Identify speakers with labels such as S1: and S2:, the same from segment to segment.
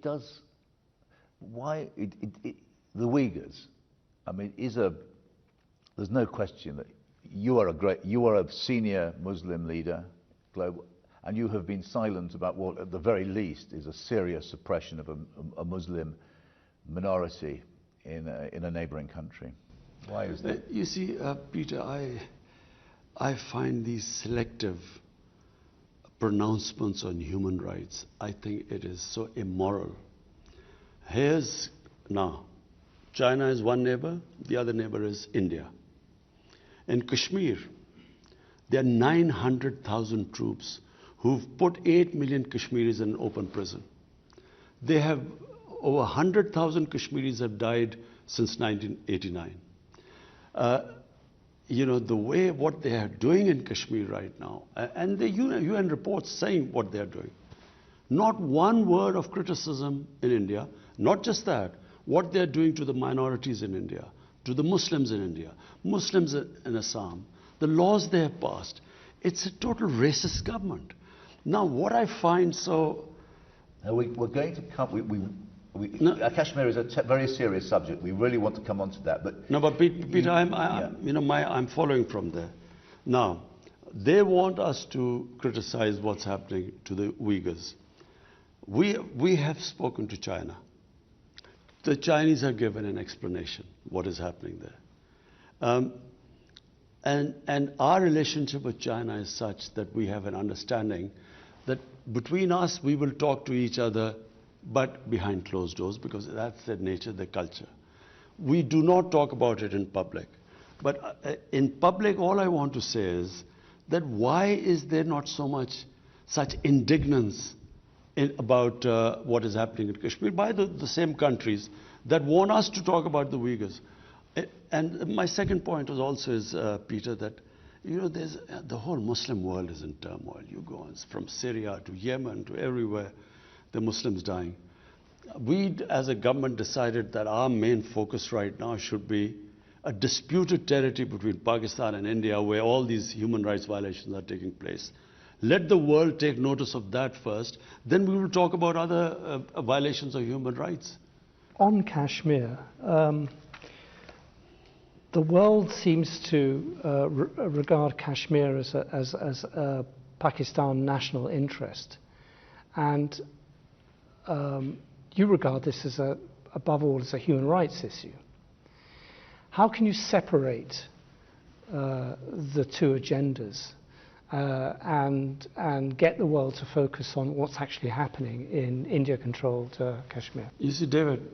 S1: it does. Why the Uyghurs? I mean, there's no question that you are a senior Muslim leader, global, and you have been silent about what, at the very least, is a serious suppression of a Muslim minority in a neighbouring country. Why is that?
S2: You see, Peter, I find these selective pronouncements on human rights, I think it is so immoral. Now, China is one neighbor, the other neighbor is India. In Kashmir, there are 900,000 troops who've put 8 million Kashmiris in open prison. They have over 100,000 Kashmiris have died since 1989. You know, the way what they are doing in Kashmir right now, and the UN reports saying what they are doing. Not one word of criticism in India, not just that, what they are doing to the minorities in India, to the Muslims in India, Muslims in Assam, the laws they have passed. It's a total racist government. Now, what I find so...
S1: Now we're going to come... Kashmir is a very serious subject. We really want to come on to that. But
S2: no, but Peter, I'm following from there. Now, they want us to criticize what's happening to the Uyghurs. We have spoken to China. The Chinese have given an explanation what is happening there. And our relationship with China is such that we have an understanding that between us we will talk to each other, but behind closed doors, because that's their nature, their culture. We do not talk about it in public. But in public, all I want to say is that why is there not such indignance about what is happening in Kashmir by the same countries that want us to talk about the Uyghurs? And my second point was also Peter, that the whole Muslim world is in turmoil. You go on from Syria to Yemen to everywhere, the Muslims dying. We, as a government, decided that our main focus right now should be a disputed territory between Pakistan and India, where all these human rights violations are taking place. Let the world take notice of that first, then we will talk about other violations of human rights.
S3: On Kashmir, the world seems to regard Kashmir as a Pakistan national interest, and you regard this as above all as a human rights issue. How can you separate the two agendas and get the world to focus on what's actually happening in India-controlled Kashmir?
S2: You see, David,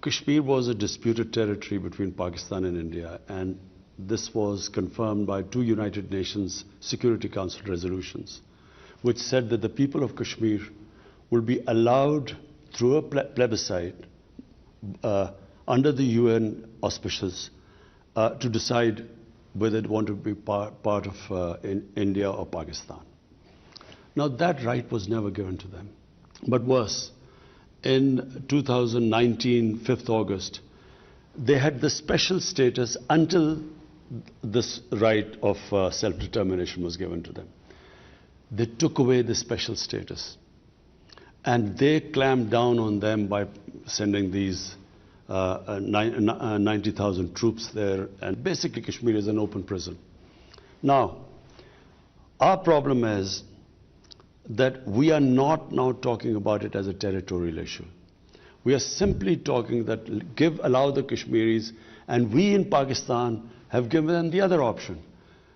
S2: Kashmir was a disputed territory between Pakistan and India, and this was confirmed by 2 United Nations Security Council resolutions, which said that the people of Kashmir will be allowed through a plebiscite under the UN auspices to decide whether they want to be part of India or Pakistan. Now, that right was never given to them. But worse, in 2019, 5th August, they had the special status until this right of self-determination was given to them. They took away the special status. And they clamped down on them by sending these 90,000 troops there, and basically Kashmir is an open prison. Now, our problem is that we are not now talking about it as a territorial issue. We are simply talking that allow the Kashmiris, and we in Pakistan have given them the other option.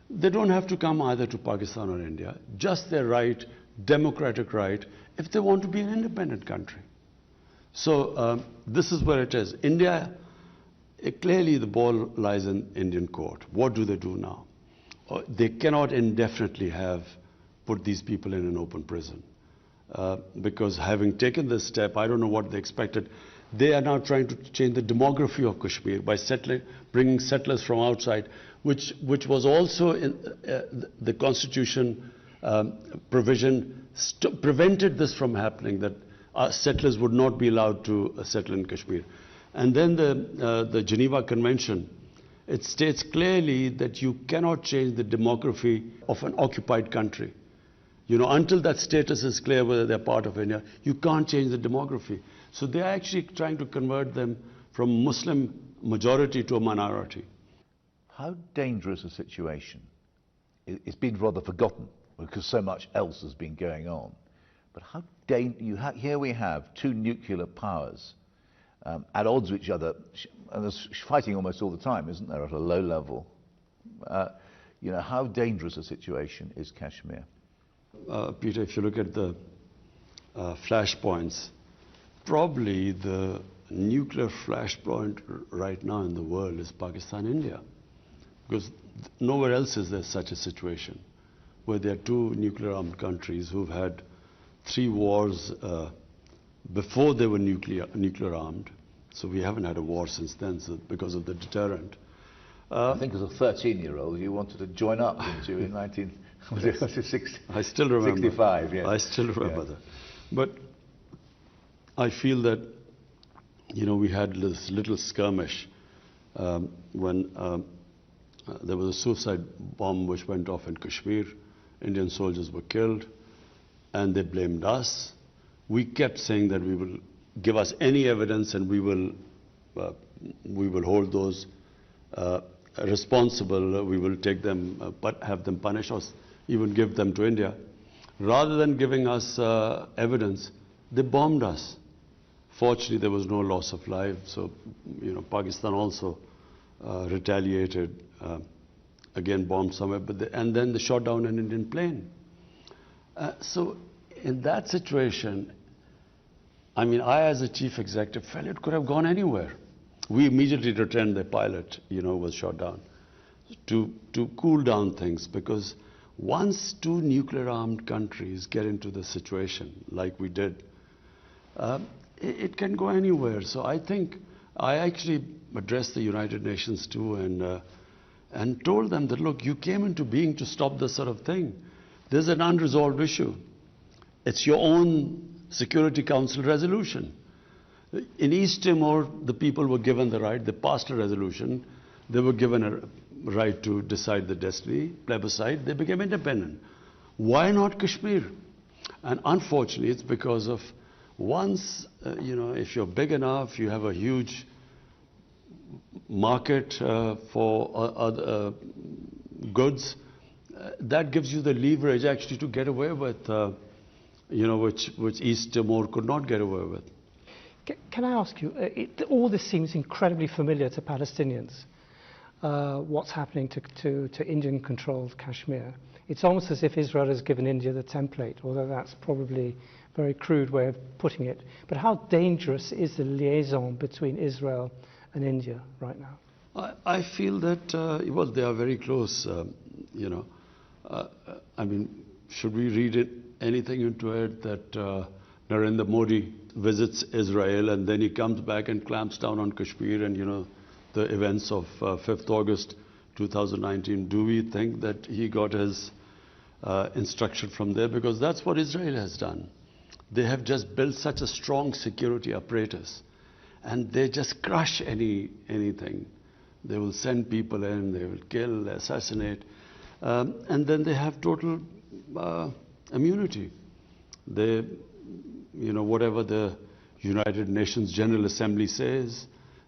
S2: They don't have to come either to Pakistan or India, just their right, democratic right, if they want to be an independent country. So this is where it is. India, clearly the ball lies in Indian court. What do they do now? They cannot indefinitely have put these people in an open prison. Because having taken this step, I don't know what they expected. They are now trying to change the demography of Kashmir by bringing settlers from outside, which was also in the constitution provision prevented this from happening, that settlers would not be allowed to settle in Kashmir. And then the Geneva Convention, it states clearly that you cannot change the demography of an occupied country. You know, until that status is clear whether they're part of India, you can't change the demography. So they're actually trying to convert them from Muslim majority to a minority.
S1: How dangerous a situation? It's been rather forgotten because so much else has been going on. But how here we have two nuclear powers at odds with each other, and there's fighting almost all the time, isn't there, at a low level? You know, how dangerous a situation is Kashmir?
S2: Peter, if you look at the flashpoints, probably the nuclear flashpoint right now in the world is Pakistan, India. Because nowhere else is there such a situation where there are two nuclear-armed countries who've had 3 wars before they were nuclear-armed. So we haven't had a war since then because of the deterrent.
S1: I think as a 13-year-old you wanted to join up, didn't you, in 1960?
S2: I still remember.
S1: 65, yeah.
S2: I still remember that. But I feel that, you know, we had this little skirmish when there was a suicide bomb which went off in Kashmir. Indian soldiers were killed, and they blamed us. We kept saying that we will give us any evidence and we will hold those responsible. We will take them, but have them punished or even give them to India. Rather than giving us evidence, they bombed us. Fortunately, there was no loss of life. So, you know, Pakistan also retaliated, again bombed somewhere, and then they shot down an Indian plane. So in that situation, I mean, I as a chief executive felt it could have gone anywhere. We immediately returned the pilot, you know, was shot down to cool down things, because once 2 nuclear-armed countries get into the situation like we did, it can go anywhere. So I think I actually addressed the United Nations too and told them that, look, you came into being to stop this sort of thing. There's an unresolved issue. It's your own Security Council resolution. In East Timor, the people were given the right, they passed a resolution, they were given a right to decide the destiny, plebiscite, they became independent. Why not Kashmir? And unfortunately, it's because of once, you know, if you're big enough, you have a huge market for other goods, that gives you the leverage actually to get away with, you know, which East Timor could not get away with.
S3: Can I ask you, all this seems incredibly familiar to Palestinians, what's happening to Indian-controlled Kashmir. It's almost as if Israel has given India the template, although that's probably a very crude way of putting it. But how dangerous is the liaison between Israel and India right now?
S2: I feel that, well, they are very close, you know. I mean, should we read anything into it that Narendra Modi visits Israel and then he comes back and clamps down on Kashmir and, you know, the events of 5th August 2019, do we think that he got his instruction from there? Because that's what Israel has done. They have just built such a strong security apparatus, and they just crush anything. They will send people in, they will kill, assassinate, and then they have total immunity. They, you know, whatever the United Nations General Assembly says,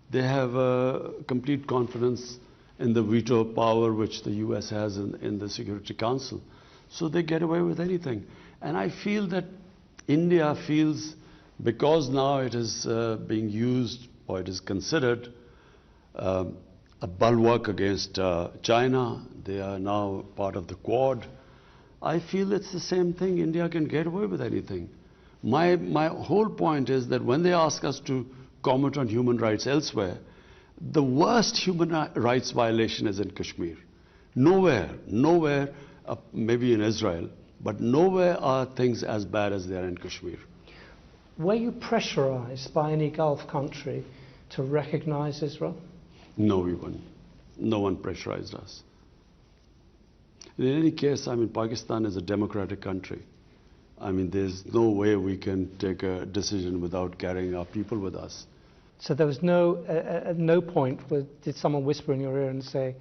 S2: they have complete confidence in the veto power which the US has in the Security Council. So they get away with anything. And I feel that India feels, because now it is being used, or it is considered a bulwark against China, they are now part of the Quad. I feel it's the same thing. India can get away with anything. My whole point is that when they ask us to comment on human rights elsewhere, the worst human rights violation is in Kashmir. Nowhere, maybe in Israel, but nowhere are things as bad as they are in Kashmir.
S3: Were you pressurized by any Gulf country to recognize Israel?
S2: No, we weren't. No one pressurized us. In any case, I mean, Pakistan is a democratic country. I mean, there's no way we can take a decision without carrying our people with us.
S3: So there was at no point did someone whisper in your ear and say,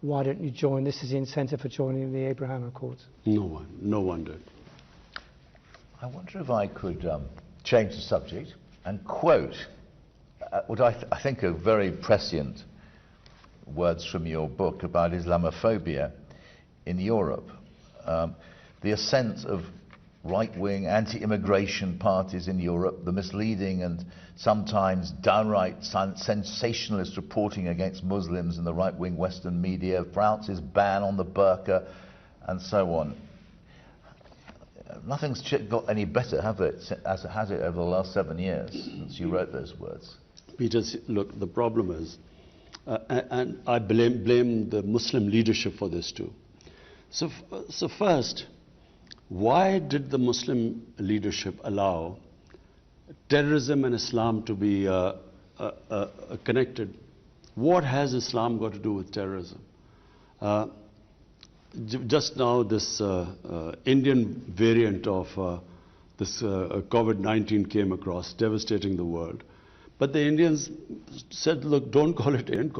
S3: why don't you join? This is the incentive for joining the Abraham Accords.
S2: No one did.
S1: I wonder if I could change the subject and quote what I think are very prescient words from your book about Islamophobia in Europe. The ascent of right-wing anti-immigration parties in Europe, the misleading and sometimes downright sensationalist reporting against Muslims in the right-wing Western media, France's ban on the burqa, and so on. Nothing's got any better, has it over the last 7 years since you wrote those words?
S2: Peter, look, the problem is, and I blame the Muslim leadership for this too. So first, why did the Muslim leadership allow terrorism and Islam to be connected? What has Islam got to do with terrorism? Just now, this Indian variant of this COVID-19 came across, devastating the world. But the Indians said, look, don't call it Indian.